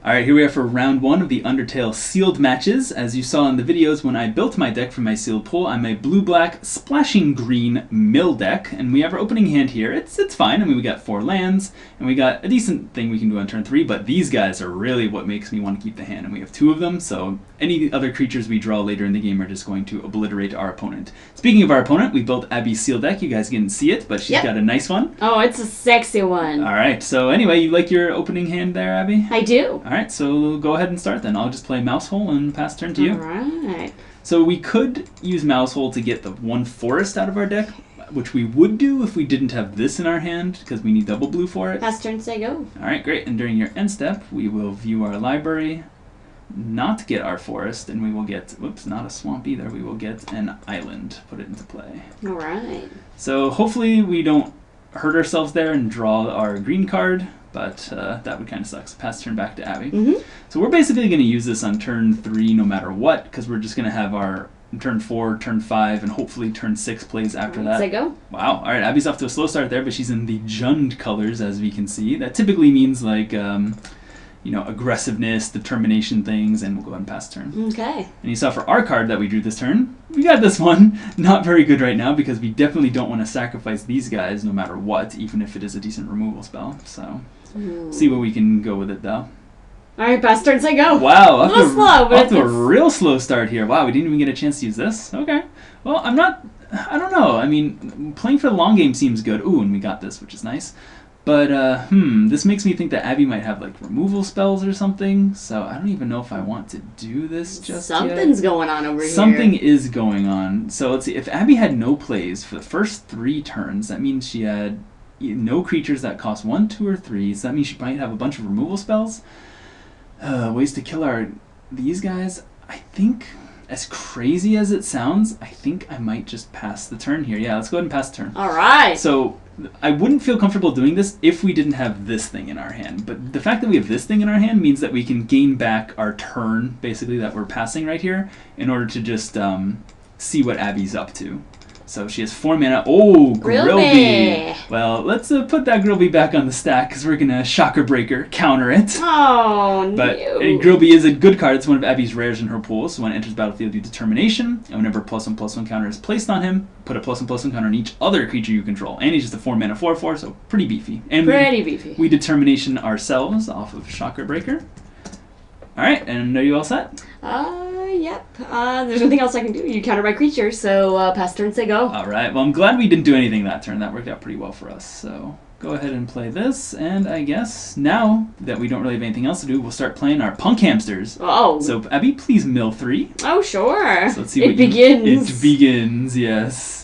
Alright, here we are for round 1 of the Undertale sealed matches. As you saw in the videos, when I built my deck for my sealed pool, I'm a blue-black, splashing green mill deck, and we have our opening hand here. It's fine. I mean, we got 4 lands, and we got a decent thing we can do on turn 3, but these guys are really what makes me want to keep the hand, and we have 2 of them, so any other creatures we draw later in the game are just going to obliterate our opponent. Speaking of our opponent, we built Abbey's sealed deck. You guys didn't see it, but she's got a nice one. Oh, it's a sexy one. Alright, so anyway, you like your opening hand there, Abbey? I do. Alright, so go ahead and start then. I'll just play Mouse Hole and pass turn to you. Alright. So we could use Mouse Hole to get the 1 forest out of our deck, which we would do if we didn't have this in our hand, because we need double blue for it. Pass turn, say go. Alright, great. And during your end step, we will view our library, not get our forest, and we will get, whoops, not a swamp either, we will get an island, put it into play. Alright. So hopefully we don't hurt ourselves there and draw our green card, but that would kind of suck. So pass turn back to Abbey. So we're basically going to use this on turn 3 no matter what, because we're just going to have our turn 4, turn 5, and hopefully turn 6 plays after that. Say go. Wow. All right, Abbey's off to a slow start there, but she's in the Jund colors, as we can see. That typically means like, you know, aggressiveness, determination things, and we'll go ahead and pass turn. Okay. And you saw for our card that we drew this turn, we got this one. Not very good right now, because we definitely don't want to sacrifice these guys no matter what, even if it is a decent removal spell. So, see what we can go with it, though. Alright, pass turn, say go. Wow. A little slow, but off to a real slow start here. Wow, we didn't even get a chance to use this. Okay. Well, I don't know. I mean, playing for the long game seems good. Ooh, and we got this, which is nice. But, this makes me think that Abbey might have, like, removal spells or something, so I don't even know if I want to do this just Something's yet. going on over here. Something is going on. So let's see, if Abbey had no plays for the first 3 turns, that means she had no creatures that cost 1, 2, or 3, so that means she might have a bunch of removal spells. Ways to kill these guys. I think, as crazy as it sounds, I think I might just pass the turn here. Yeah, let's go ahead and pass the turn. Alright. So I wouldn't feel comfortable doing this if we didn't have this thing in our hand. But the fact that we have this thing in our hand means that we can gain back our turn, basically, that we're passing right here, in order to just see what Abbey's up to. So she has 4 mana. Oh, Grilby! Well, let's put that Grilby back on the stack, because we're going to Shocker Breaker, counter it. Oh, no. But Grilby is a good card. It's one of Abbey's rares in her pool, so when it enters battlefield, do Determination, and whenever +1/+1 counter is placed on him, put a +1/+1 counter on each other creature you control. And he's just a 4 mana 4/4, so pretty beefy. And beefy. We Determination ourselves off of Shocker Breaker. Alright, and are you all set? Yep. There's nothing else I can do. You counter my creature, so pass turn, say go. Alright, well I'm glad we didn't do anything that turn. That worked out pretty well for us. So go ahead and play this, and I guess now that we don't really have anything else to do, we'll start playing our Punk Hamsters. Oh. So Abbey, please mill 3. Oh, sure. So let's see it begins. It begins, yes.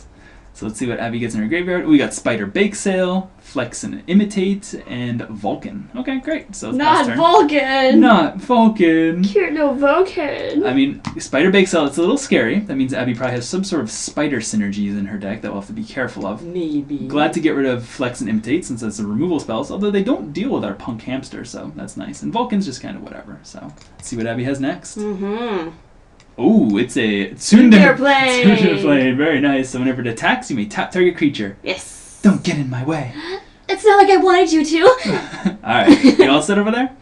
So let's see what Abbey gets in her graveyard. We got Spider Bake Sale, Flex and Imitate, and Vulcan. Okay, great. So let's pass turn. Vulcan! Not Vulcan! Cute little Vulcan! I mean, Spider Bake Sale, it's a little scary. That means Abbey probably has some sort of spider synergies in her deck that we'll have to be careful of. Maybe. Glad to get rid of Flex and Imitate since that's the removal spells, although they don't deal with our Punk Hamster, so that's nice. And Vulcan's just kind of whatever, so let's see what Abbey has next. Oh, it's a Tsundere Plane. Tsundere Plane, very nice. So whenever it attacks, you may tap target creature. Yes. Don't get in my way. It's not like I wanted you to. Alright, you all set over there?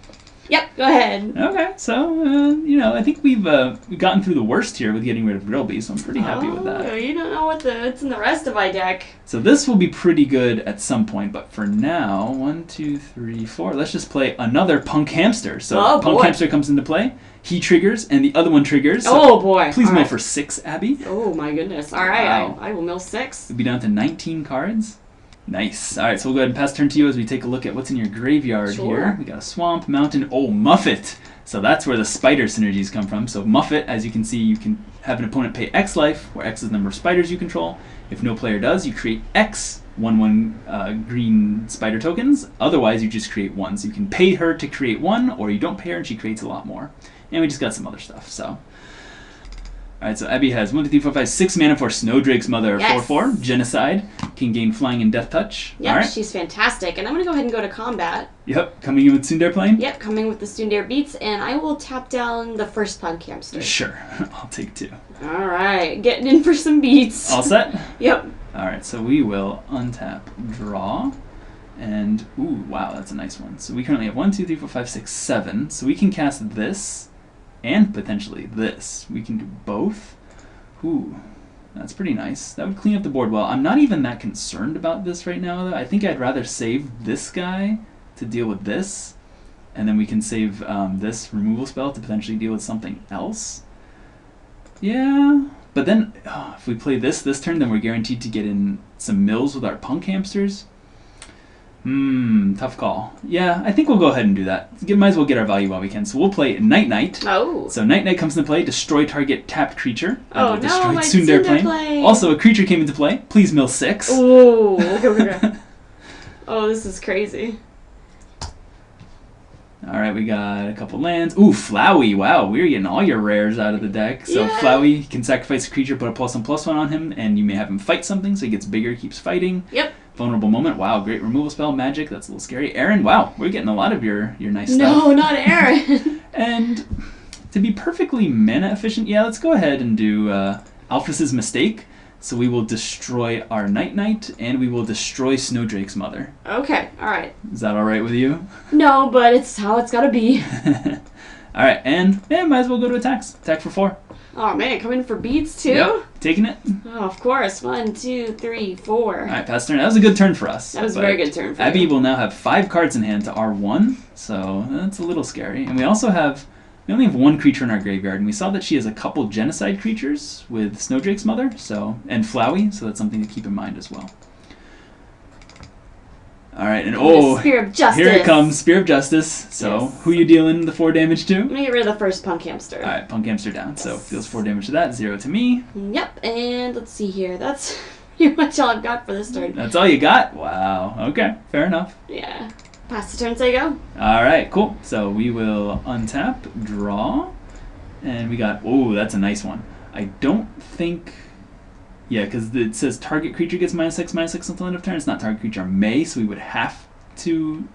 Yep, go ahead. Okay, so, you know, I think we've gotten through the worst here with getting rid of Grilby, so I'm pretty happy with that. You don't know what's in the rest of my deck. So this will be pretty good at some point, but for now, 1, 2, 3, 4, let's just play another Punk Hamster. So Punk Hamster comes into play, he triggers, and the other one triggers. So oh boy. Please mill for 6, Abbey. Oh my goodness. Alright, wow. I will mill 6. We'll be down to 19 cards. Nice. Alright, so we'll go ahead and pass turn to you as we take a look at what's in your graveyard here. We got a Swamp, Mountain, Muffet. So that's where the spider synergies come from. So Muffet, as you can see, you can have an opponent pay X life, where X is the number of spiders you control. If no player does, you create X 1/1 green spider tokens. Otherwise, you just create 1. So you can pay her to create 1, or you don't pay her and she creates a lot more. And we just got some other stuff, so... Alright, so Abbey has 1, 2, 3, 4, 5, 6 mana for Snowdrake's Mother, 4/4, Genocide, can gain Flying and Death Touch. Yep, she's fantastic. And I'm going to go ahead and go to combat. Yep, coming in with Tsundere Plane? Yep, coming with the Tsundere Beats, and I will tap down the first Punk Hamster. Sure, I'll take 2. Alright, getting in for some beats. All set? Yep. Alright, so we will untap, draw, And, ooh, wow, that's a nice one. So we currently have 1, 2, 3, 4, 5, 6, 7. So we can cast this and potentially this. We can do both. Ooh, that's pretty nice. That would clean up the board well. I'm not even that concerned about this right now, though. I think I'd rather save this guy to deal with this. And then we can save this removal spell to potentially deal with something else. Yeah. But then, if we play this turn, then we're guaranteed to get in some mills with our punk hamsters. Tough call. Yeah, I think we'll go ahead and do that. Might as well get our value while we can. So we'll play Night Night. Oh. So Night Night comes into play. Destroy target tapped creature. Oh no, my Tsundere plane. Also, a creature came into play. Please mill 6. Ooh. Okay. Oh, this is crazy. All right, we got a couple lands. Ooh, Flowey. Wow, we're getting all your rares out of the deck. So yeah. Flowey can sacrifice a creature, put a +1/+1 on him, and you may have him fight something, so he gets bigger, keeps fighting. Yep. Vulnerable Moment. Wow, great removal spell. Magic. That's a little scary. Aaron. Wow, we're getting a lot of your nice stuff. No, not Aaron. And to be perfectly mana efficient, yeah, let's go ahead and do Alphys's Mistake. So we will destroy our Night Night, and we will destroy Snowdrake's mother. Okay, alright. Is that alright with you? No, but it's how it's gotta be. Alright, and yeah, might as well go to attacks. Attack for 4. Oh man, coming for beats too? Yep, taking it. Oh, of course. 1, 2, 3, 4. Alright, pass turn. That was a good turn for us. That was a very good turn for Abbey you. will now have 5 cards in hand to R1, so that's a little scary. And we also have... We only have 1 creature in our graveyard, and we saw that she has a couple genocide creatures with Snowdrake's mother, and Flowey, so that's something to keep in mind as well. Alright, and Spear of Justice. Here it comes, Spear of Justice. So, yes. Who you dealing the 4 damage to? I'm gonna get rid of the first punk hamster. Alright, punk hamster down, so deals 4 damage to that, 0 to me. Yep, and let's see here. That's pretty much all I've got for this turn. That's all you got? Wow, okay, fair enough. Yeah. Pass the turn, say go. Alright, cool. So we will untap, draw, and we got, oh, that's a nice one. I don't think, yeah, because it says target creature gets -6/-6 until end of turn. It's not target creature may, so we would have to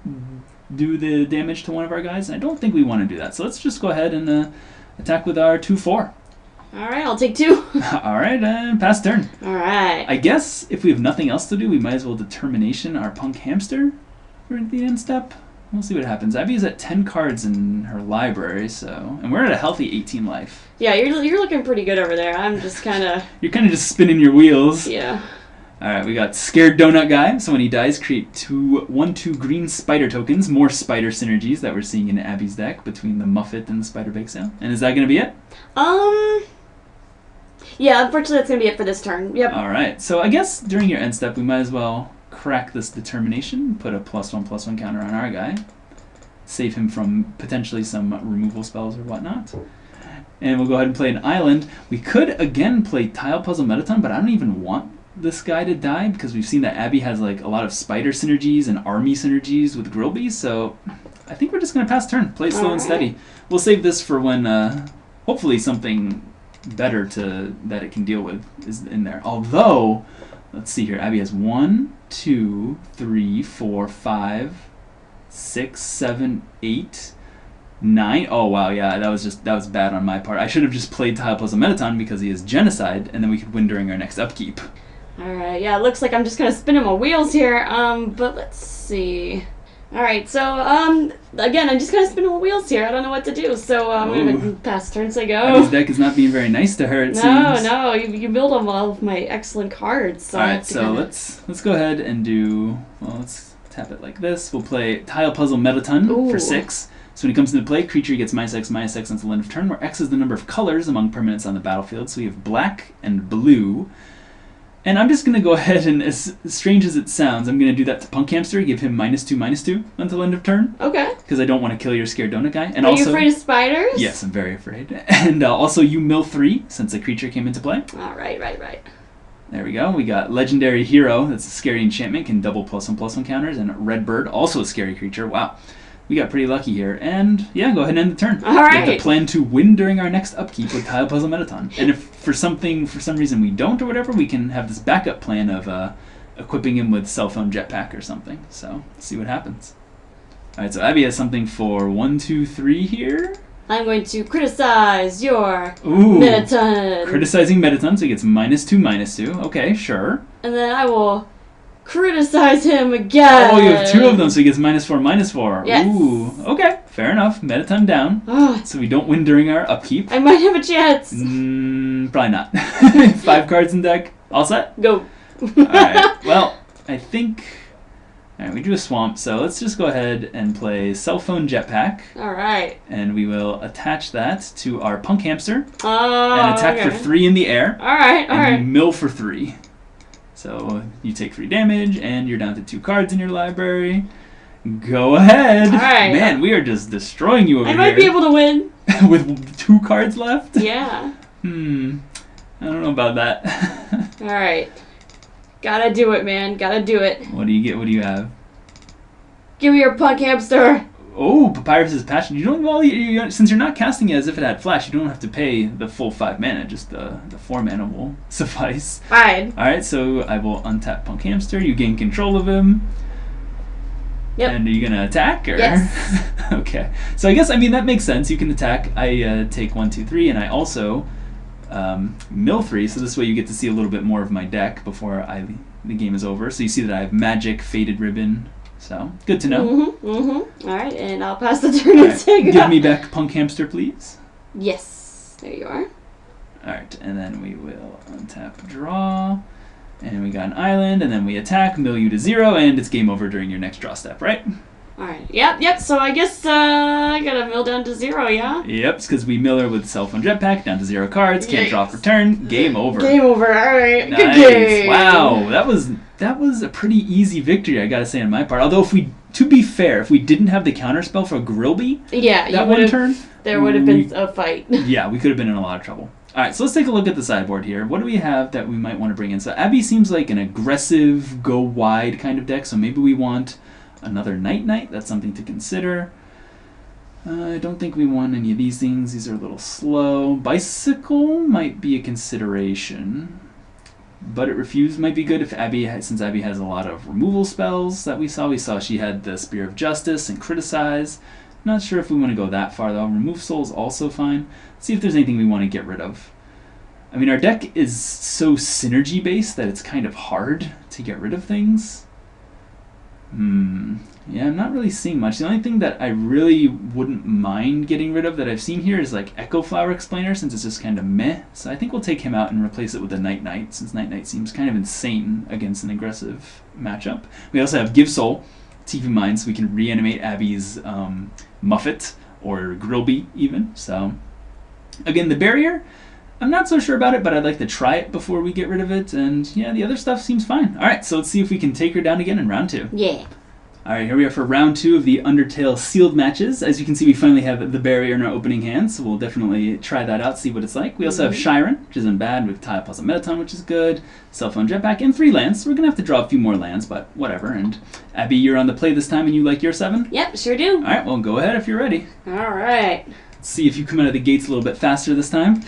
do the damage to one of our guys, and I don't think we want to do that. So let's just go ahead and attack with our 2/4. Alright, I'll take 2. Alright, and pass turn. Alright. I guess if we have nothing else to do, we might as well Determination our punk hamster. We're at the end step. We'll see what happens. Abby is at 10 cards in her library, and we're at a healthy 18 life. Yeah, you're looking pretty good over there. I'm just kind of... You're kind of just spinning your wheels. Yeah. Alright, we got Scared Donut Guy. So when he dies, create 1/2 green spider tokens. More spider synergies that we're seeing in Abby's deck between the Muffet and the Spider Bake Sale. And is that going to be it? Yeah, unfortunately that's going to be it for this turn. Yep. Alright, so I guess during your end step, we might as well crack this Determination, put a +1/+1 counter on our guy, save him from potentially some removal spells or whatnot, and we'll go ahead and play an island. We could again play Tile Puzzle Metaton, but I don't even want this guy to die because we've seen that Abbey has like a lot of spider synergies and army synergies with Grillby, so I think we're just going to pass turn, play it slow and steady. We'll save this for when hopefully something better that it can deal with is in there. Although, let's see here, Abbey has 1, 2, 3, 4, 5, 6, 7, 8, 9. Oh wow, yeah, that was bad on my part. I should have just played Tile Puzzle Metaton because he is Genocide, and then we could win during our next upkeep. Alright, yeah, it looks like I'm just gonna spin my wheels here, but let's see. Alright, so, again, I'm just gonna spin my wheels here. I don't know what to do, so I'm gonna pass turn, say go. Abby's deck is not being very nice to her, it seems. No, you build on all of my excellent cards. So alright, so let's go ahead and do, well, let's tap it like this. We'll play Tile Puzzle Metaton for 6. So when he comes into play, creature gets -X/-X until end of turn, where X is the number of colors among permanents on the battlefield. So we have black and blue. And I'm just going to go ahead and, as strange as it sounds, I'm going to do that to Punk Hamster, give him -2/-2 until end of turn. Okay. Because I don't want to kill your Scared Donut Guy. And Are also, you afraid of spiders? Yes, I'm very afraid. And also you mill 3, since a creature came into play. Right. There we go. We got Legendary Hero, that's a scary enchantment, can double +1/+1 counters, and Redbird, also a scary creature. Wow. We got pretty lucky here. And yeah, go ahead and end the turn. All right. We have to plan to win during our next upkeep with Tile Puzzle Metaton. And if for some reason we don't or whatever, we can have this backup plan of equipping him with Cell Phone Jetpack or something. So, let's see what happens. Alright, so Abbey has something for 1, 2, 3 here. I'm going to criticize your Metaton. Criticizing Metaton, so he gets -2/-2. Okay, sure. And then I will criticize him again. Oh, you have 2 of them, so he gets -4/-4. Yes. Ooh, okay, fair enough. Metaton down. Oh, So we don't win during our upkeep. I might have a chance. Probably not. 5 cards in deck. All set? Go. Alright, well, I think... Alright, we drew a swamp, so let's just go ahead and play Cell Phone Jetpack. Alright. And we will attach that to our Punk Hamster. Oh, And attack for 3 in the air. Alright, alright. And mill for 3. So you take 3 damage, and you're down to 2 cards in your library. Go ahead. Alright. Man, we are just destroying you over here. I might be able to win. With 2 cards left? Yeah. I don't know about that. Alright. Gotta do it, man. Gotta do it. What do you get? What do you have? Give me your Punk Hamster. Oh, Papyrus's Passion. You don't. Well, since you're not casting it as if it had flash, you don't have to pay the full 5 mana. Just the 4 mana will suffice. Fine. All right, so I will untap Punk Hamster. You gain control of him. Yep. And are you gonna attack? Or? Yes. Okay. So I guess that makes sense. You can attack. I take 1, 2, 3, and I also mill 3. So this way you get to see a little bit more of my deck before the game is over. So you see that I have Magic, Faded Ribbon. So good to know. All right, and I'll pass the turn Right. and take Give me back Punk Hamster, please. Yes. There you are. All right, and then we will untap, draw, and we got an island, and then we attack, mill you to 0, and it's game over during your next draw step, right? All right. Yep. So I guess I gotta mill down to 0, yeah? Yep, it's because we mill her with Cell Phone Jetpack down to 0 cards, can't draw for turn, game over. Game over. All right. Nice. Good game. Wow, that was a pretty easy victory, I gotta say, on my part. Although, to be fair, if we didn't have the counterspell for Grilby Yeah, that one turn, there would have been a fight. yeah, we could have been in a lot of trouble. All right, so let's take a look at the sideboard here. What do we have that we might want to bring in? So Abbey seems like an aggressive, go wide kind of deck, so maybe we want another Night. That's something to consider. I don't think we want any of these things. These are a little slow. Bicycle might be a consideration, but it refused might be good if since Abbey has a lot of removal spells that we saw. We saw she had the Spear of Justice and Criticize. Not sure if we want to go that far though. Remove Soul is also fine. Let's see if there's anything we want to get rid of. I mean, our deck is so synergy based that it's kind of hard to get rid of things. Yeah, I'm not really seeing much. The only thing that I really wouldn't mind getting rid of that I've seen here is like Echo Flower Explainer, since it's just kind of meh. So I think we'll take him out and replace it with a Night, since Night seems kind of insane against an aggressive matchup. We also have Give Soul, keep in mind, so we can reanimate Abbey's Muffet or Grilby even. So again, the barrier, I'm not so sure about it, but I'd like to try it before we get rid of it. And yeah, the other stuff seems fine. All right, so let's see if we can take her down again in round 2. Yeah. All right, here we are for round 2 of the Undertale sealed matches. As you can see, we finally have the barrier in our opening hand, so we'll definitely try that out, see what it's like. We also have Shiren, which isn't bad, with Tile plus a Metaton, which is good, Cell Phone Jetpack, and 3 lands. So we're going to have to draw a few more lands, but whatever. And Abbey, you're on the play this time, and you like your 7? Yep, sure do. All right, well, go ahead if you're ready. All right. Let's see if you come out of the gates a little bit faster this time.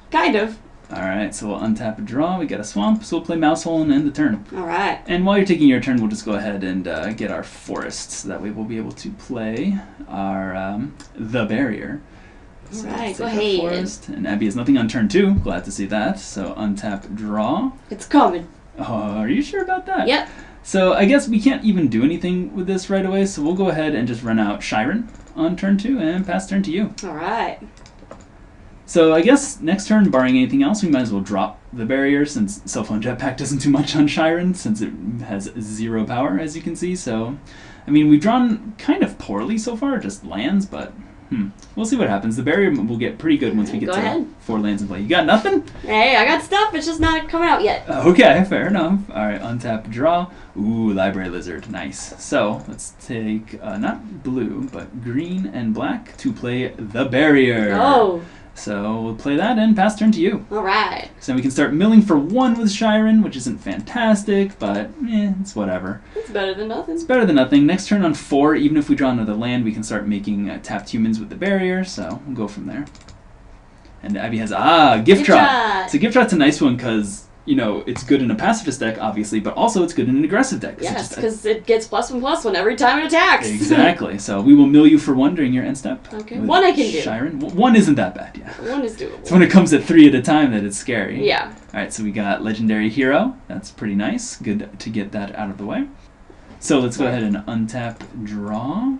Kind of. All right, so we'll untap a draw. We got a swamp, so we'll play Mouse Hole and end the turn. All right. And while you're taking your turn, we'll just go ahead and get our forest, so that way we'll be able to play our the barrier. All So right, let's go take our ahead. Forest, and Abbey has nothing on turn 2. Glad to see that. So untap, draw. It's coming. Are you sure about that? Yep. So I guess we can't even do anything with this right away. So we'll go ahead and just run out Shiren on turn 2 and pass turn to you. All right. So I guess next turn, barring anything else, we might as well drop the barrier, since Cell Phone Jetpack doesn't do much on Shiren, since it has 0 power, as you can see. So, I mean, we've drawn kind of poorly so far, just lands, but we'll see what happens. The barrier will get pretty good once we get Go to ahead. 4 lands in play. You got nothing? Hey, I got stuff. It's just not coming out yet. Okay, fair enough. All right, untap, draw. Ooh, Library Lizard, nice. So let's take not blue, but green and black to play the barrier. Oh. So we'll play that and pass turn to you. All right. So we can start milling for 1 with Shiren, which isn't fantastic, but it's whatever. It's better than nothing. It's better than nothing. Next turn on 4, even if we draw another land, we can start making tapped humans with the barrier, so we'll go from there. And Abbey has, Gift Trot. So Gift Trot's a nice one because you know, it's good in a pacifist deck, obviously, but also it's good in an aggressive deck. Yes, because it gets +1/+1 every time it attacks. Exactly. So we will mill you for 1 during your end step. Okay. 1 I can do. Shiren. 1 isn't that bad, yeah. 1 is doable. It's when it comes at 3 at a time that it's scary. Yeah. Alright, so we got Legendary Hero. That's pretty nice. Good to get that out of the way. So let's go ahead and untap, draw.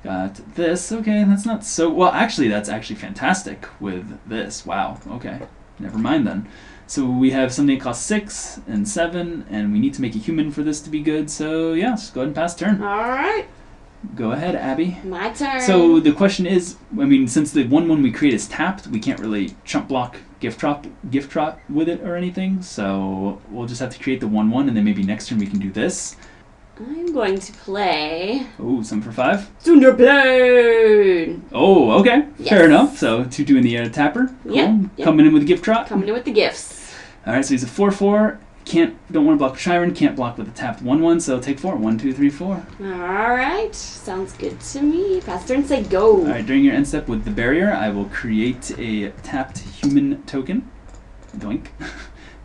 Got this. Okay, that's not so... Well, actually, that's actually fantastic with this. Wow. Okay. Never mind then. So we have something that costs 6 and 7, and we need to make a human for this to be good. So yeah, just go ahead and pass turn. Alright. Go ahead, Abby. My turn. So the question is, I mean, since the 1/1 we create is tapped, we can't really chump block gift drop with it or anything. So we'll just have to create the 1/1, and then maybe next turn we can do this. I'm going to play... Oh, some for 5. Thunderblade! Oh, okay. Yes. Fair enough. So 2/2 in the air tapper. Cool. Yep. Coming in with a gift drop. Coming in with the gifts. Alright, so he's a 4/4. Don't want to block with Shiren. Can't block with the tapped 1/1. So take 4. 1, 2, 3, 4. Alright. Sounds good to me. Pass turn, say go. Alright, during your end step with the barrier, I will create a tapped human token. Doink.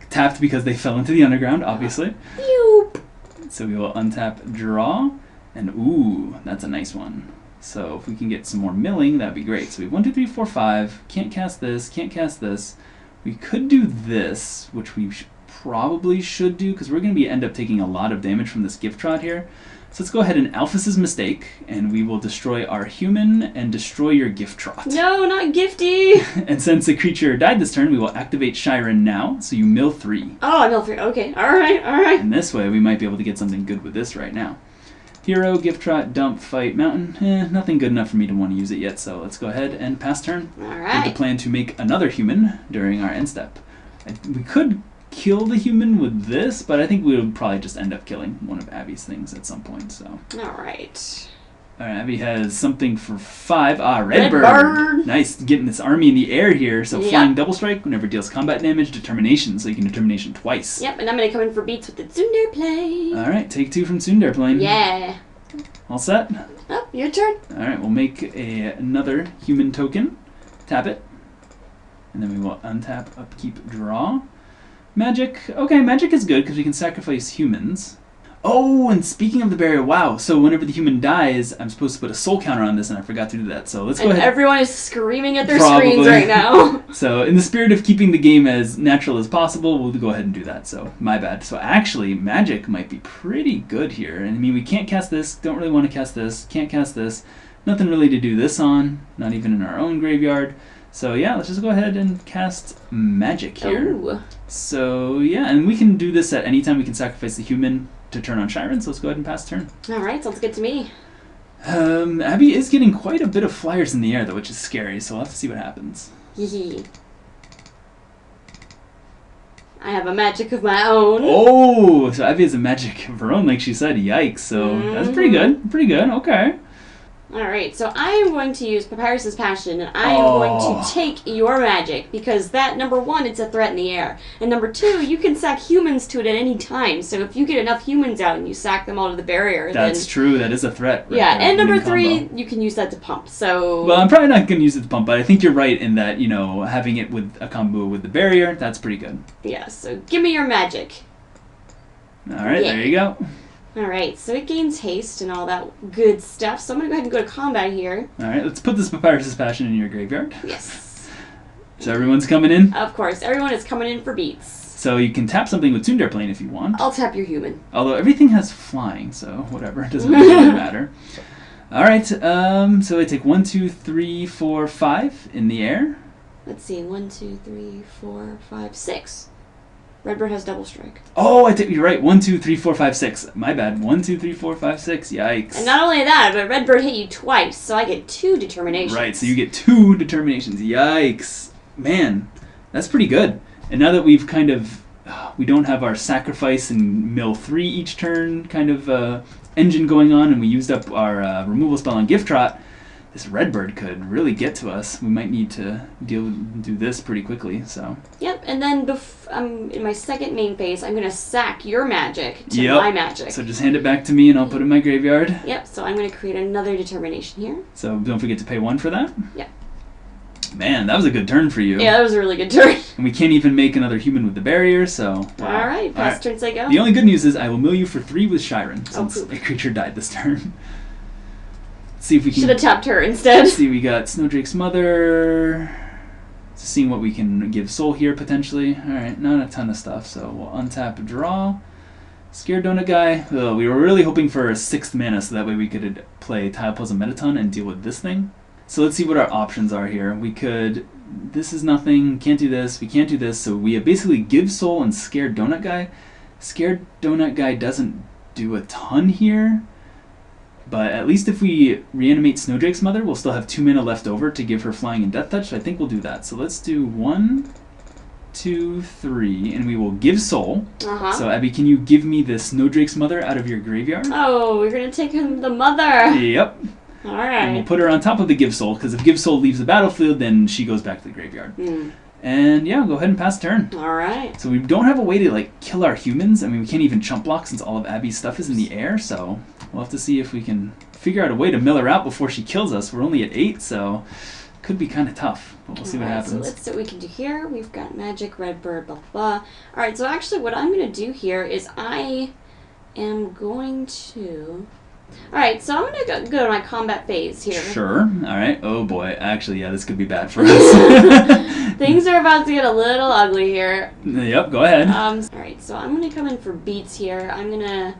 Tapped because they fell into the underground, obviously. Yoop. So we will untap, draw, and ooh, that's a nice one. So if we can get some more milling, that'd be great. So we have 1, 2, 3, 4, 5. Can't cast this, can't cast this. We could do this, which we probably should do, because we're going to end up taking a lot of damage from this gift trot here. So let's go ahead and Alphys's Mistake, and we will destroy our human and destroy your gift trot. No, not Gifty! And since the creature died this turn, we will activate Shiren now, so you mill 3. Oh, I mill 3. Okay, alright, alright. And this way, we might be able to get something good with this right now. Hero, gift trot, dump, fight, mountain. Nothing good enough for me to want to use it yet, so let's go ahead and pass turn. Alright. With the plan to make another human during our end step. We could kill the human with this, but I think we would probably just end up killing one of Abby's things at some point, so. Alright. Alright, Abbey has something for 5. Ah, Red Bird. Bird. Nice, getting this army in the air here. So Yep. flying double strike, whenever it deals combat damage, determination, so you can determination twice. Yep, and I'm going to come in for beats with the Thunderblade. Alright, take 2 from Sundarplane. Yeah. All set? Oh, your turn. Alright, we'll make another human token. Tap it. And then we will untap, upkeep, draw. Magic. Okay, magic is good because we can sacrifice humans. Oh, and speaking of the barrier, wow. So whenever the human dies, I'm supposed to put a soul counter on this, and I forgot to do that. So let's go ahead. Everyone is screaming at their screens right now. So in the spirit of keeping the game as natural as possible, we'll go ahead and do that. So my bad. So actually, magic might be pretty good here. And I mean, we can't cast this. Don't really want to cast this. Can't cast this. Nothing really to do this on. Not even in our own graveyard. So yeah, let's just go ahead and cast magic here. Ooh. So yeah, and we can do this at any time. We can sacrifice the human to turn on Shiren, so let's go ahead and pass turn. Alright, sounds good to me. Abbey is getting quite a bit of flyers in the air, though, which is scary, so we'll have to see what happens. Hee. I have a magic of my own. Oh, so Abbey has a magic of her own, like she said. Yikes, so that's pretty good. Pretty good, okay. Alright, so I am going to use Papyrus's Passion, and I am going to take your magic, because that, number 1, it's a threat in the air, and number 2, you can sack humans to it at any time, so if you get enough humans out and you sack them all to the barrier, that's then... true, that is a threat. Right yeah, there, and number 3, combo. you can use that to pump, so... Well, I'm probably not going to use it to pump, but I think you're right in that, you know, having it with a combo with the barrier, that's pretty good. Yeah, so give me your magic. Alright, there you go. Alright, so it gains haste and all that good stuff, so I'm going to go ahead and go to combat here. Alright, let's put this Papyrus's Passion in your graveyard. Yes. So everyone's coming in? Of course, everyone is coming in for beats. So you can tap something with Sundarplane if you want. I'll tap your human. Although everything has flying, so whatever, it doesn't really matter. Alright, so I take 1, 2, 3, 4, 5 in the air. Let's see, 1, 2, 3, 4, 5, 6. Redbird has double strike. Oh, you're right. 1, 2, 3, 4, 5, 6. My bad. 1, 2, 3, 4, 5, 6. Yikes. And not only that, but Redbird hit you twice, so I get 2 determinations. Right, so you get 2 determinations. Yikes. Man, that's pretty good. And now that we've kind of, we don't have our sacrifice and mill 3 each turn kind of engine going on, and we used up our removal spell on Gift Trot, this Redbird could really get to us. We might need to do this pretty quickly, so. Yep, and then in my second main phase, I'm going to sack your magic to my magic. So just hand it back to me and I'll put it in my graveyard. Yep, so I'm going to create another determination here. So don't forget to pay 1 for that. Yep. Man, that was a good turn for you. Yeah, that was a really good turn. And we can't even make another human with the barrier, so... Wow. Alright, pass turn, say go. The only good news is I will mill you for 3 with Shiren, since poop. a creature died this turn. Let's see if we can... Should have tapped her instead. Let's see, we got Snowdrake's Mother... Seeing what we can give Soul here, potentially. Alright, not a ton of stuff, so we'll untap, draw. Scared Donut Guy. We were really hoping for a 6th mana, so that way we could play Tile Puzzle Metaton and deal with this thing. So let's see what our options are here. We could... This is nothing, can't do this, we can't do this, so we have basically Give Soul and Scared Donut Guy. Scared Donut Guy doesn't do a ton here, but at least if we reanimate Snowdrake's Mother, we'll still have 2 mana left over to give her Flying and Death Touch, so I think we'll do that. So let's do 1, 2, 3, and we will Give Soul. So Abby, can you give me the Snowdrake's Mother out of your graveyard? Oh, we're gonna take him the mother. Yep. Alright. And we'll put her on top of the Give Soul, because if Give Soul leaves the battlefield, then she goes back to the graveyard. And yeah, go ahead and pass turn. Alright. So we don't have a way to like kill our humans. I mean, we can't even chump block since all of Abby's stuff is in the air, so we'll have to see if we can figure out a way to mill her out before she kills us. We're only at 8, so could be kind of tough, but we'll see what happens. So let's see what we can do here. We've got Magic, Redbird, blah, blah. Alright, so actually what I'm going to do here is I am going to... Alright, so I'm going to go to my combat phase here. Sure. Alright. Oh boy. Actually, yeah, this could be bad for us. Things are about to get a little ugly here. Yep, go ahead. Alright, so I'm going to come in for beats here. I'm going to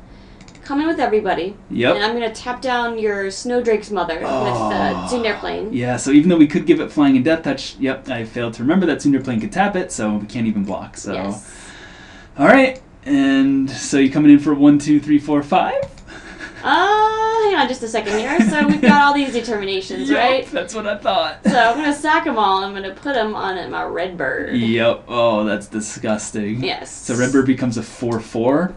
come in with everybody. Yep. And I'm going to tap down your Snowdrake's Mother with Tsundere Plane. Yeah, so even though we could give it Flying and Death Touch, yep, I failed to remember that Tsundere Plane could tap it, so we can't even block. So, yes. Alright, and so you coming in for 1, 2, 3, 4, 5? Hang on just a second here. So we've got all these determinations, Yep, right? That's what I thought. So I'm going to sack them all. I'm going to put them on my Redbird. Yep. Oh, that's disgusting. Yes. So Redbird becomes a 4/4,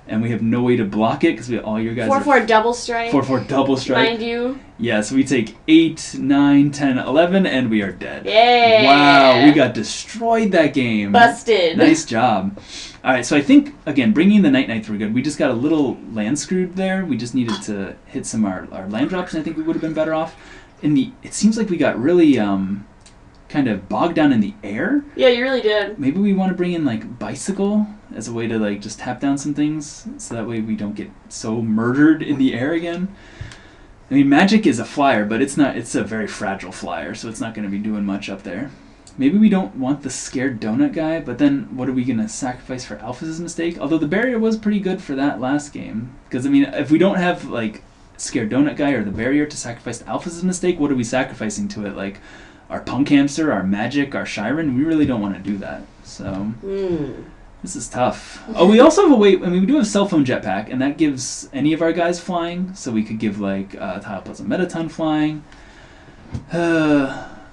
and we have no way to block it because all your guys 4/4 double strike. 4/4 double strike. Mind you. Yeah, so we take 8, 9, 10, 11, and we are dead. Yeah. Wow, we got destroyed that game. Busted. Nice job. All right, so I think, again, bringing the Night Knights were good. We just got a little land screwed there. We just needed to hit some of our land drops, and I think we would have been better off. It seems like we got really kind of bogged down in the air. Yeah, you really did. Maybe we want to bring in, like, Bicycle as a way to, like, just tap down some things, so that way we don't get so murdered in the air again. I mean, Magic is a flyer, but it's a very fragile flyer, so it's not going to be doing much up there. Maybe we don't want the Scared Donut Guy, but then what are we going to sacrifice for Alphys' Mistake? Although the barrier was pretty good for that last game. Because, I mean, if we don't have, like, Scared Donut Guy or the barrier to sacrifice to Alphys' Mistake, what are we sacrificing to it? Like, our Punk Hamster, our Magic, our Shiren? We really don't want to do that. So, this is tough. Oh, we also have a way, I mean, we do have Cell Phone Jetpack, and that gives any of our guys flying. So we could give, like, Tile Puzzle Metaton flying.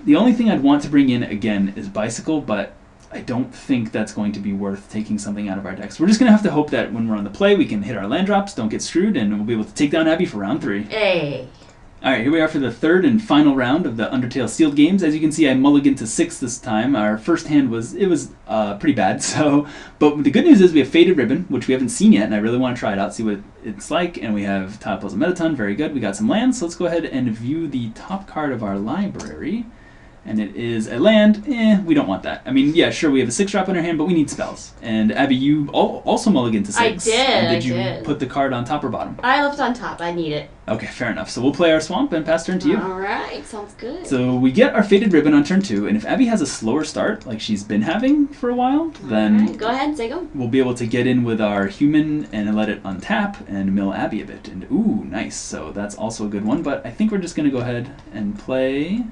The only thing I'd want to bring in, again, is Bicycle, but I don't think that's going to be worth taking something out of our decks. We're just going to have to hope that when we're on the play, we can hit our land drops, don't get screwed, and we'll be able to take down Abbey for round 3. Hey. Alright, here we are for the 3rd and final round of the Undertale Sealed Games. As you can see, I mulliganed to 6 this time. Our first hand was pretty bad, but the good news is we have Faded Ribbon, which we haven't seen yet, and I really want to try it out, see what it's like, and we have Tile Puzzle Metaton, very good. We got some lands, so let's go ahead and view the top card of our library. And it is a land. We don't want that. I mean, yeah, sure, we have a 6-drop in our hand, but we need spells. And Abby, you also mulliganed to 6. I did. And did you put the card on top or bottom? I left on top. I need it. Okay, fair enough. So we'll play our Swamp and pass turn to you. All right, sounds good. So we get our Faded Ribbon on turn 2, and if Abby has a slower start, like she's been having for a while, then right, go ahead, say go. We'll be able to get in with our human and let it untap and mill Abby a bit. And ooh, nice. So that's also a good one. But I think we're just going to go ahead and play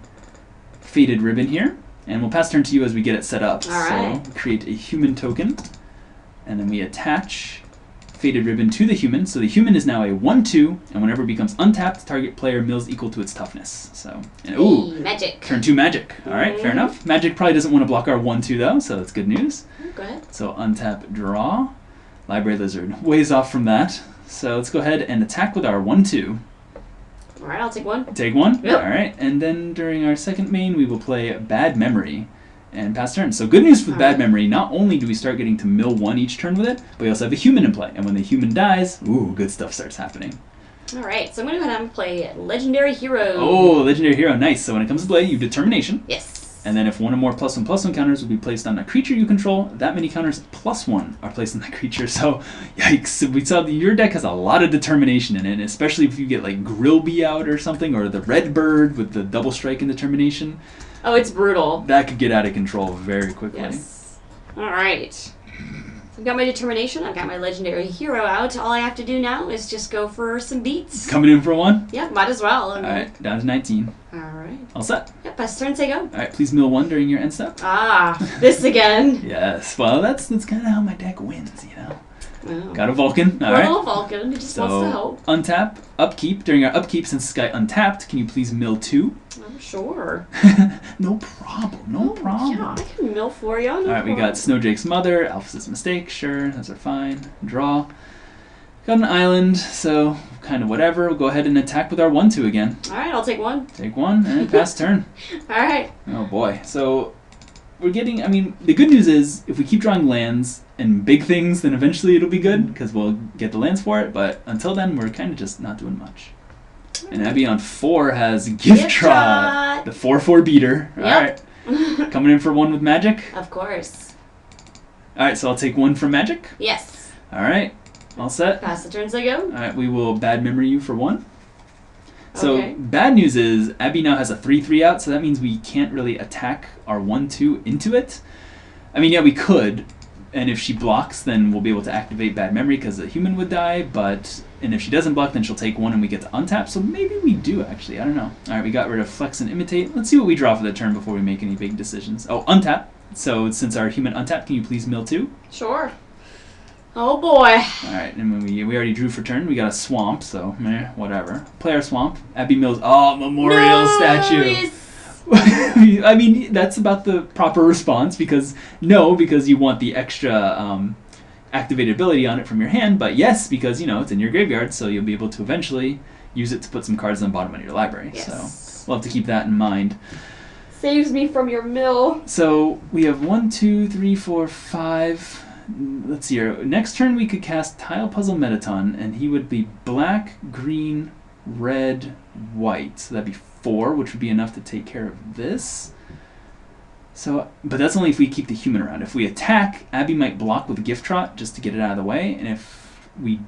Faded Ribbon here. And we'll pass turn to you as we get it set up. All right. So we create a human token, and then we attach Faded Ribbon to the human. So the human is now a 1/2, and whenever it becomes untapped, target player mills equal to its toughness. So, and, ooh, Magic. Turn 2 Magic. All right, fair enough. Magic probably doesn't want to block our 1/2 though, so that's good news. Go ahead. So untap, draw. Library Lizard, ways off from that. So let's go ahead and attack with our 1/2. All right, I'll take one. Take one? Yep. All right. And then during our second main, we will play Bad Memory and pass turn. So good news with Bad Memory, not only do we start getting to mill 1 each turn with it, but we also have a human in play. And when the human dies, ooh, good stuff starts happening. All right, so I'm going to go ahead and play Legendary Hero. Oh, Legendary Hero, nice. So when it comes to play, you have Determination. Yes. And then if one or more +1/+1 counters will be placed on a creature you control, that many counters +1 are placed on that creature. So, yikes. We saw your deck has a lot of determination in it, especially if you get like Grillby out or something, or the Red Bird with the double strike and determination. Oh, it's brutal. That could get out of control very quickly. Yes. All right. So I've got my determination. I've got my legendary hero out. All I have to do now is just go for some beats. Coming in for one? Yeah, might as well. All right, down to 19. All right. All set? Yep, best turn, say go. All right, please mill 1 during your end step. Ah, this again. Yes, well, that's kind of how my deck wins, you know. Oh. Got a Vulcan. All Poor right. little Vulcan. He just wants to help. Untap, upkeep. During our upkeep, since this guy untapped, can you please mill 2? Oh, sure. No problem. No problem. Yeah, I can mill for you. No All right, problem. we got Snowdrake's Mother, Alphys' Mistake. Sure, those are fine. Draw. Got an island, so kind of whatever. We'll go ahead and attack with our 1/2 again. All right, I'll take one. Take 1 and pass turn. All right. Oh boy. So we're getting, I mean, the good news is if we keep drawing lands and big things, then eventually it'll be good because we'll get the lands for it. But until then, we're kind of just not doing much. And Abbey on 4 has Gift Trot, the 4/4 beater. Yep. All right. Coming in for 1 with Magic. Of course. All right, so I'll take 1 from Magic. Yes. All right. All set. Pass the turns, I go. All right, we will bad memory you for 1. So Okay. bad news is Abbey now has a 3/3 out, so that means we can't really attack our 1/2 into it. I mean, yeah, we could, and if she blocks, then we'll be able to activate bad memory because the human would die. And if she doesn't block, then she'll take 1 and we get to untap. So maybe we do actually. I don't know. All right, we got rid of Flex and Imitate. Let's see what we draw for the turn before we make any big decisions. Oh, untap. So since our human untapped, can you please mill 2? Sure. Oh boy. All right, and when we already drew for turn. We got a swamp, so whatever. Play our swamp. Abbey mills. Oh, memorial statue. I mean, that's about the proper response because you want the extra activated ability on it from your hand, but yes, because it's in your graveyard, so you'll be able to eventually use it to put some cards on the bottom of your library. Yes. So we'll have to keep that in mind. Saves me from your mill. So we have 1, 2, 3, 4, 5. Let's see here. Next turn we could cast Tile Puzzle Metaton, and he would be black, green, red, white. So that'd be 4, which would be enough to take care of this. So, but that's only if we keep the human around. If we attack, Abbey might block with Gift Trot just to get it out of the way, and if we...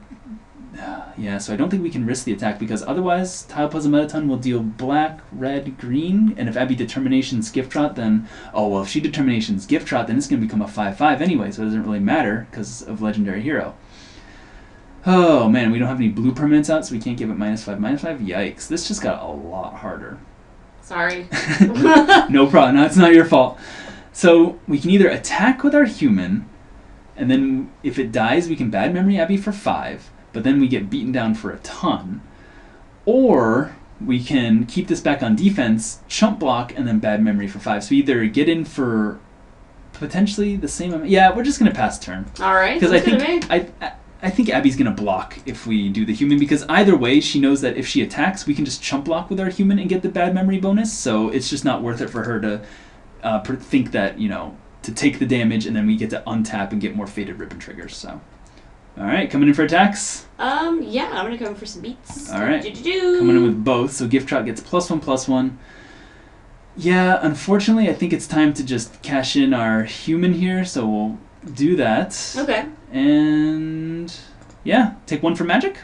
so I don't think we can risk the attack because otherwise Tile Puzzle Metaton will deal black, red, green, and if Abbey Determinations Gift Trot, then... Oh, well, if she Determinations Gift Trot, then it's going to become a 5/5 anyway, so it doesn't really matter because of Legendary Hero. Oh, man, we don't have any blue permanents out, so we can't give it -5/5. Yikes. This just got a lot harder. Sorry. No problem. No, it's not your fault. So we can either attack with our human, and then if it dies, we can bad memory Abbey for 5, but then we get beaten down for a ton. Or we can keep this back on defense, chump block, and then bad memory for 5. So we either get in for potentially the same amount. Yeah, we're just going to pass turn. All right. Because I think Abby's going to block if we do the human, because either way, she knows that if she attacks, we can just chump block with our human and get the bad memory bonus, so it's just not worth it for her to think that, to take the damage, and then we get to untap and get more Faded Ribbon triggers, so. Alright, coming in for attacks? Yeah, I'm going to come for some beats. Alright, coming in with both, so Gift Trot gets +1/+1. Yeah, unfortunately, I think it's time to just cash in our human here, so we'll do that. Okay. And yeah, take 1 for Magic.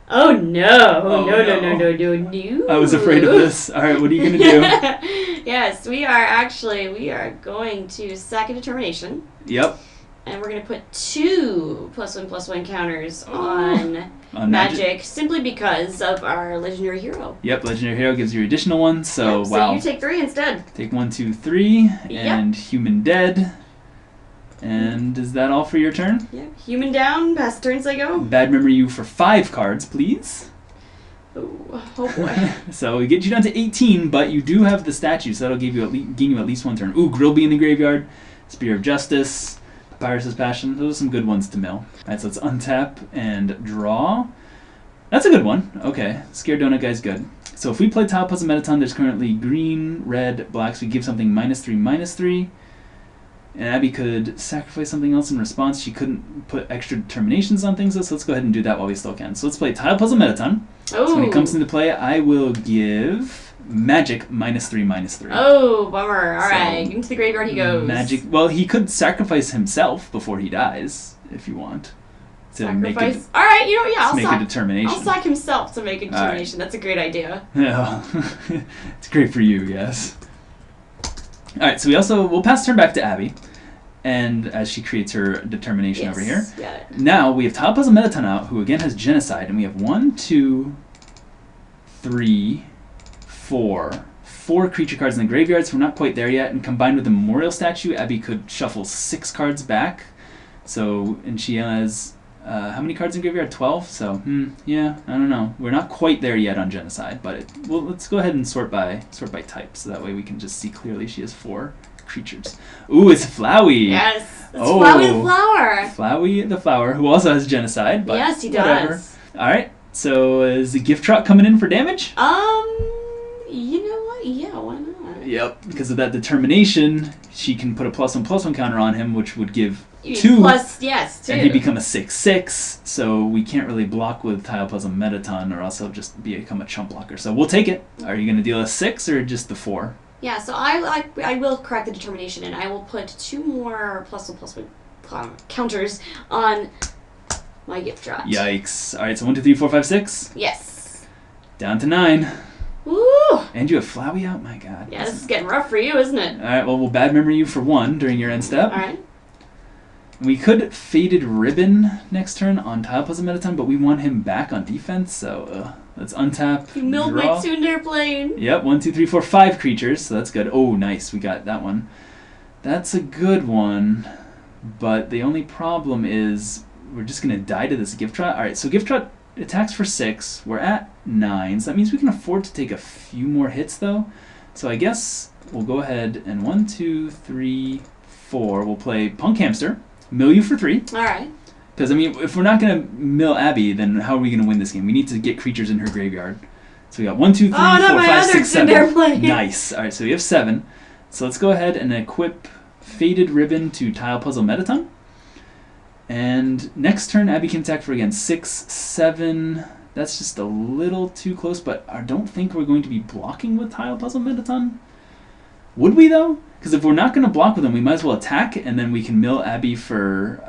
Oh no! Oh, No! I was afraid of this. All right, what are you gonna do? Yes, we are going to sack a determination. Yep. And we're gonna put 2 +1/+1 counters on Magic simply because of our Legendary Hero. Yep, Legendary Hero gives you additional 1, so yep, wow. So you take 3 instead. Take 1, 2, 3, and human dead. And is that all for your turn? Yep. Human down, pass turns I go. Bad memory you for 5 cards, please. Oh boy. So we get you down to 18, but you do have the statue, so that'll give you at least 1 turn. Ooh, Grillby in the graveyard, Spear of Justice, Papyrus's Passion. Those are some good ones to mill. Alright, so let's untap and draw. That's a good one. Okay, Scared Donut Guy's good. So if we play Tile Puzzle Metaton, there's currently green, red, black, so we give something -3/-3. And Abbey could sacrifice something else in response. She couldn't put extra determinations on things, so let's go ahead and do that while we still can. So let's play Tile Puzzle Metaton. Oh. So when it comes into play, I will give magic -3/-3. Oh, bummer. All So, right, into the graveyard he goes. Magic. Well, he could sacrifice himself before he dies, if you want. To make Sacrifice. All right, you know, yeah, make a determination. I'll sack himself to make a determination. That's a great idea. Yeah, it's great for you, yes. All right, so we'll pass turn back to Abbey, and as she creates her determination over here. Got it. Now we have Tile Puzzle Mettaton out, who again has Genocide, and we have 1, 2, 3, 4 creature cards in the graveyard, so we're not quite there yet. And combined with the Memorial Statue, Abbey could shuffle 6 cards back. So, and she has how many cards in graveyard? 12. So, yeah, I don't know. We're not quite there yet on Genocide, but let's go ahead and sort by type, so that way we can just see clearly she has 4 creatures. Ooh, it's Flowey. Yes, it's Flowey the Flower. Flowey the Flower, who also has Genocide. But yes, he whatever. does. All right. So is the Gift Trot coming in for damage? You know what? Yeah, why not? Yep, because of that determination, she can put a +1/+1 counter on him, which would give You mean 2. Plus, yes, 2. And he'd become a 6/6, so we can't really block with Tile Puzzle Mettaton, or else he'll just become a chump blocker. So we'll take it. Are you going to deal a 6 or just the 4? Yeah, so I will correct the determination, and I will put 2 more +1/+1 counters on my Gift Trot. Yikes. All right, so 1, 2, 3, 4, 5, 6. Yes. Down to 9. Woo! And you have Flowey out? My God. Yeah, this is getting rough for you, isn't it? All right, well, we'll bad memory you for 1 during your end step. All right. We could Faded Ribbon next turn on Tile Puzzle Mettaton, but we want him back on defense, so let's untap. You milled my draw. Tsundere plane. Yep, 1, 2, 3, 4, 5 creatures, so that's good. Oh, nice, we got that one. That's a good one, but the only problem is we're just going to die to this Gift Trot. All right, so Gift Trot attacks for 6. We're at 9, so that means we can afford to take a few more hits, though. So I guess we'll go ahead and 1, 2, 3, 4. We'll play Punk Hamster. Mill you for 3. All right. Because, I mean, if we're not going to mill Abbey, then how are we going to win this game? We need to get creatures in her graveyard. So we got 1, 2, 3, 4, 5, 6, 7. Nice. All right, so we have 7. So let's go ahead and equip Faded Ribbon to Tile Puzzle Mettaton. And next turn, Abbey can attack for, again, 6, 7. That's just a little too close, but I don't think we're going to be blocking with Tile Puzzle Mettaton. Would we, though? Because if we're not going to block with them, we might as well attack, and then we can mill Abbey for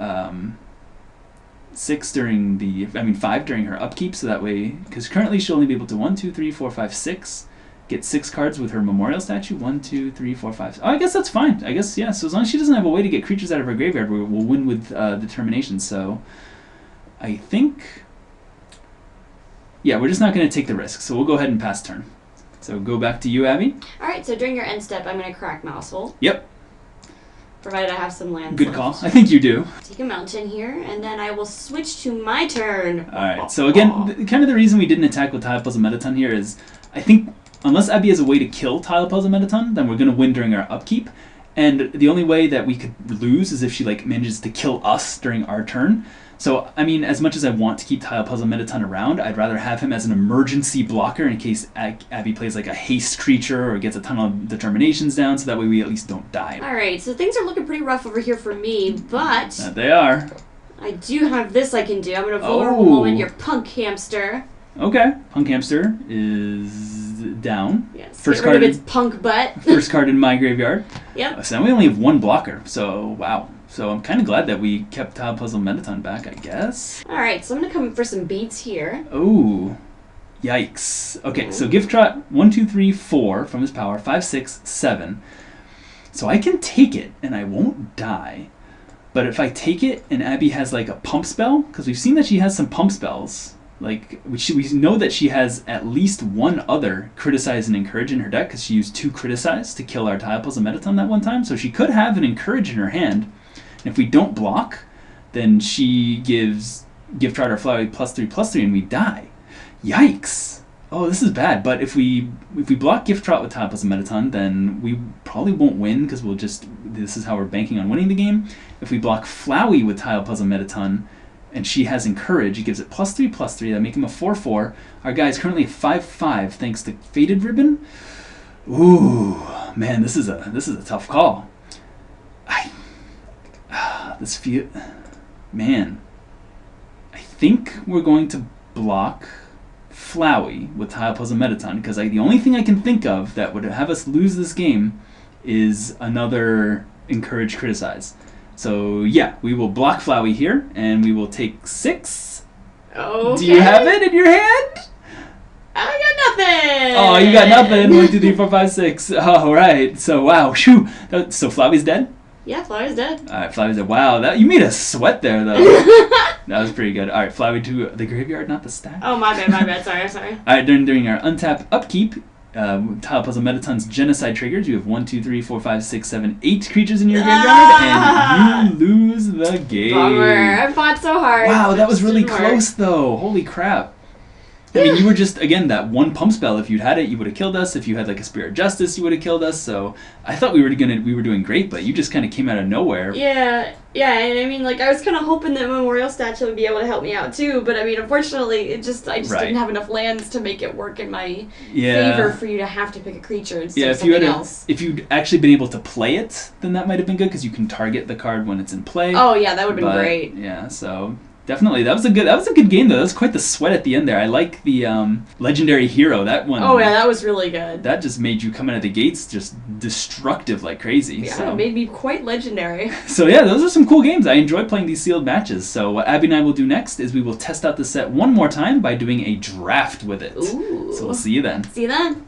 5 during her upkeep, so that way, because currently she'll only be able to 1, 2, 3, 4, 5, 6, get 6 cards with her Memorial Statue. 1, 2, 3, 4, 5. Oh, I guess that's fine. I guess, yeah, so as long as she doesn't have a way to get creatures out of her graveyard, we'll win with determination. So I think, yeah, we're just not going to take the risk, so we'll go ahead and pass turn. So go back to you, Abbey. All right, so during your end step, I'm going to crack Mousehole. Yep. Provided I have some lands Good left. call. I think you do. Take a mountain here, and then I will switch to my turn. All right. So again, kind of the reason we didn't attack with Tile Puzzle Mettaton here is, I think unless Abbey has a way to kill Tile Puzzle Mettaton, then we're going to win during our upkeep. And the only way that we could lose is if she manages to kill us during our turn. So, I mean, as much as I want to keep Tile Puzzle Mettaton around, I'd rather have him as an emergency blocker in case Abbey plays like a haste creature or gets a ton of determinations down, so that way we at least don't die. Alright, so things are looking pretty rough over here for me, but They are. I do have this I can do. I'm going to vulnerable moment your Punk Hamster. Okay. Punk Hamster is down. Yes, First get rid card of its punk butt. First card in my graveyard. Yep. So now we only have 1 blocker, so wow. So I'm kind of glad that we kept Tile Puzzle Mettaton back, I guess. Alright, so I'm going to come in for some beats here. Oh, yikes. Okay, so Gift Trot 1, 2, 3, 4 from his power, 5, 6, 7. So I can take it and I won't die. But if I take it and Abbey has like a pump spell, because we've seen that she has some pump spells, like we know that she has at least 1 other Criticize and Encourage in her deck, because she used 2 Criticize to kill our Tile Puzzle Mettaton that one time. So she could have an Encourage in her hand. And if we don't block, then she gives Gift Trot or Flowey +3/+3 and we die. Yikes! Oh, this is bad. But if we block Gift Trot with Tile Puzzle Mettaton, then we probably won't win, because this is how we're banking on winning the game. If we block Flowey with Tile Puzzle Mettaton and she has Encourage, he gives it +3/+3. That make him a 4/4. Our guy is currently a 5/5 thanks to Faded Ribbon. Ooh, man, this is a tough call. Man, I think we're going to block Flowey with Tile Puzzle Metaton, because the only thing I can think of that would have us lose this game is another Encourage Criticize. So yeah, we will block Flowey here, and we will take 6. Okay. Do you have it in your hand? I got nothing. Oh, you got nothing. 1, 2, 3, 4, 5, 6. All right. So wow, shoo. So Flowey's dead. Yeah, Flowey's dead. All right, Flowey's dead. Wow, you made us sweat there though. That was pretty good. All right, Flowey to the graveyard, not the stack. Oh, my bad. Sorry. All right, during our untap upkeep, Tile Puzzle Metaton's Genocide triggers. You have 1, 2, 3, 4, 5, 6, 7, 8 creatures in your graveyard, and you lose the game. Bummer. I fought so hard. Wow, that was really close though. Holy crap. I mean, you were just, again, that one pump spell. If you'd had it, you would have killed us. If you had like a Spirit of Justice, you would have killed us. So I thought we were doing great, but you just kind of came out of nowhere. Yeah, and I mean, like, I was kind of hoping that Memorial Statue would be able to help me out too, but I mean, unfortunately, I just didn't have enough lands to make it work in my favor for you to have to pick a creature instead of something else. If you'd actually been able to play it, then that might have been good, because you can target the card when it's in play. Oh yeah, that would have been great. Yeah, so definitely, that was a good game though. That was quite the sweat at the end there. I like the Legendary Hero, that one. Oh yeah, that was really good. That just made you come out of the gates just destructive like crazy. Yeah, it made me quite legendary. So yeah, those are some cool games. I enjoy playing these sealed matches. So what Abby and I will do next is we will test out the set one more time by doing a draft with it. Ooh. So we'll see you then. See you then.